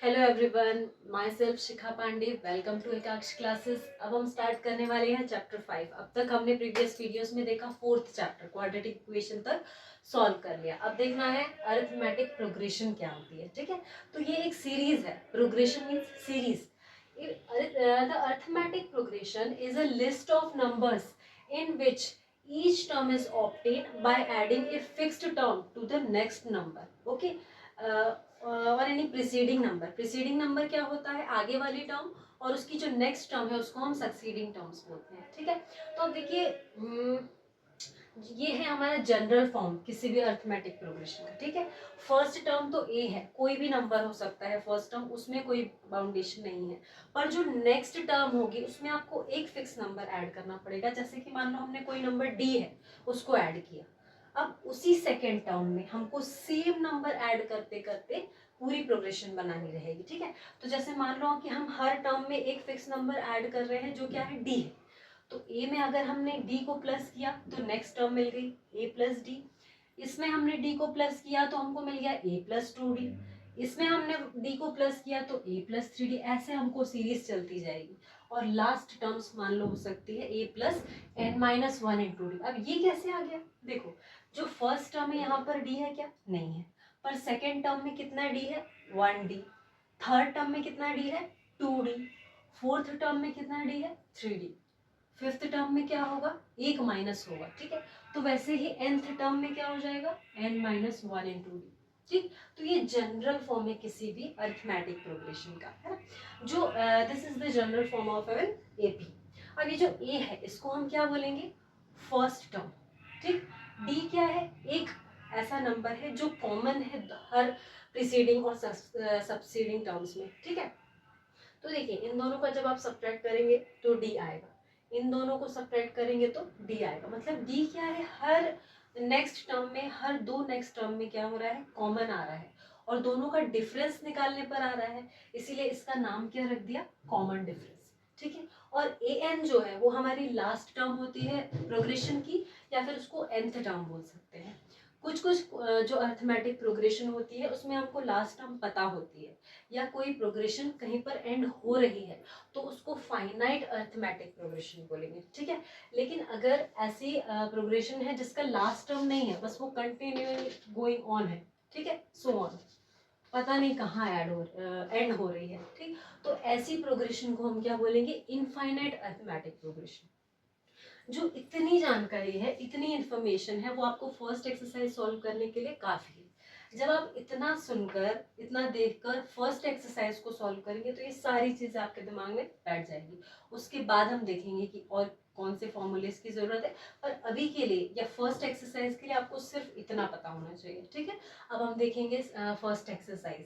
Hello everyone, myself Shikha Pandey. Welcome to Ekaksh classes. अब हम start करने वाले हैं चैप्टर 5। अब तक हमने प्रीवियस वीडियोस में देखा फोर्थ चैप्टर क्वाड्रेटिक इक्वेशन तक सॉल्व कर लिया। अब देखना है अरिथमेटिक प्रोग्रेशन क्या होती है। ठीक है, तो ये एक सीरीज है। Progression means series. The arithmetic progression is a list of numbers in which each term is obtained by adding a fixed term to the next number. Okay. और any preceding number. Preceding number क्या होता है? आगे वाली term, और उसकी जो next term है उसको हम सक्सीडिंग टर्म्स बोलते हैं। ठीक है, तो अब देखिए ये है हमारा जनरल फॉर्म किसी भी अरिथमेटिक प्रोग्रेशन का। ठीक है, फर्स्ट टर्म तो ए है, कोई भी नंबर हो सकता है फर्स्ट टर्म, उसमें कोई बाउंडेशन नहीं है। पर जो नेक्स्ट टर्म होगी उसमें आपको एक फिक्स नंबर ऐड करना पड़ेगा। जैसे कि मान लो हमने कोई नंबर डी है उसको ऐड किया, अब उसी सेकेंड टर्म में हमको सेम नंबर ऐड करते करते पूरी प्रोग्रेशन बनानी रहेगी। ठीक है, तो जैसे मान लो कि हम हर टर्म में एक फिक्स नंबर ऐड कर रहे हैं जो क्या है? डी है। तो ए में अगर हमने डी को प्लस किया तो नेक्स्ट टर्म मिल गई ए प्लस डी। इसमें हमने डी को प्लस किया तो हमको मिल गया ए प्लस टू डी। इसमें हमने डी को प्लस किया तो ए प्लस थ्री डी। ऐसे हमको सीरीज चलती जाएगी, और लास्ट टर्म्स मान लो हो सकती है A plus N minus one into D. अब ये कैसे आ गया? देखो, जो फर्स्ट टर्म है यहाँ पर डी है क्या? नहीं है। पर सेकेंड टर्म में कितना डी है? One D. थर्ड टर्म में कितना डी है? To D. फोर्थ टर्म में कितना डी है? Three D. फिफ्थ टर्म में क्या होगा? एक माइनस होगा। ठीक है, तो वैसे ही nth टर्म में क्या हो जाएगा? n minus one into D. ठीक, तो ये जनरल फॉर्म है किसी भी अरिथमेटिक प्रोग्रेशन का, है ना। जो this is the general form of an AP. अब ये जो ए है इसको हम क्या बोलेंगे? First term. ठीक, डी क्या है? एक ऐसा नंबर है जो कॉमन है हर प्रीसीडिंग और सबसीडिंग टर्म्स में। ठीक है, तो देखिए इन दोनों का जब आप सब्ट्रैक्ट करेंगे तो डी आएगा, इन दोनों को सब्ट्रैक्ट करेंगे तो डी आएगा। मतलब डी क्या है? हर नेक्स्ट टर्म में, हर दो नेक्स्ट टर्म में क्या हो रहा है? कॉमन आ रहा है, और दोनों का डिफरेंस निकालने पर आ रहा है, इसीलिए इसका नाम क्या रख दिया? Common difference. ठीक है, और ए एन जो है वो हमारी लास्ट टर्म होती है प्रोग्रेशन की, या फिर उसको nth टर्म बोल सकते हैं। कुछ कुछ जो अरिथमेटिक प्रोग्रेशन होती है उसमें हमको लास्ट टर्म पता होती है, या कोई प्रोग्रेशन कहीं पर एंड हो रही है तो उसको फाइनाइट अरिथमेटिक प्रोग्रेशन बोलेंगे। ठीक है, लेकिन अगर ऐसी प्रोग्रेशन है जिसका लास्ट टर्म नहीं है, बस वो कंटिन्यू गोइंग ऑन है, ठीक है, सो ऑन, पता नहीं कहाँ एंड हो रही है, ठीक, तो ऐसी प्रोग्रेशन को हम क्या बोलेंगे? Infinite arithmetic progression. जो इतनी जानकारी है, इतनी इंफॉर्मेशन है, वो आपको फर्स्ट एक्सरसाइज सॉल्व करने के लिए काफी है। जब आप इतना सुनकर, इतना देखकर फर्स्ट एक्सरसाइज को सॉल्व करेंगे तो ये सारी चीजें आपके दिमाग में बैठ जाएगी। उसके बाद हम देखेंगे कि और कौन से फॉर्मूलेस की जरूरत है, पर अभी के लिए या फर्स्ट एक्सरसाइज के लिए आपको सिर्फ इतना पता होना चाहिए। ठीक है, अब हम देखेंगे फर्स्ट एक्सरसाइज।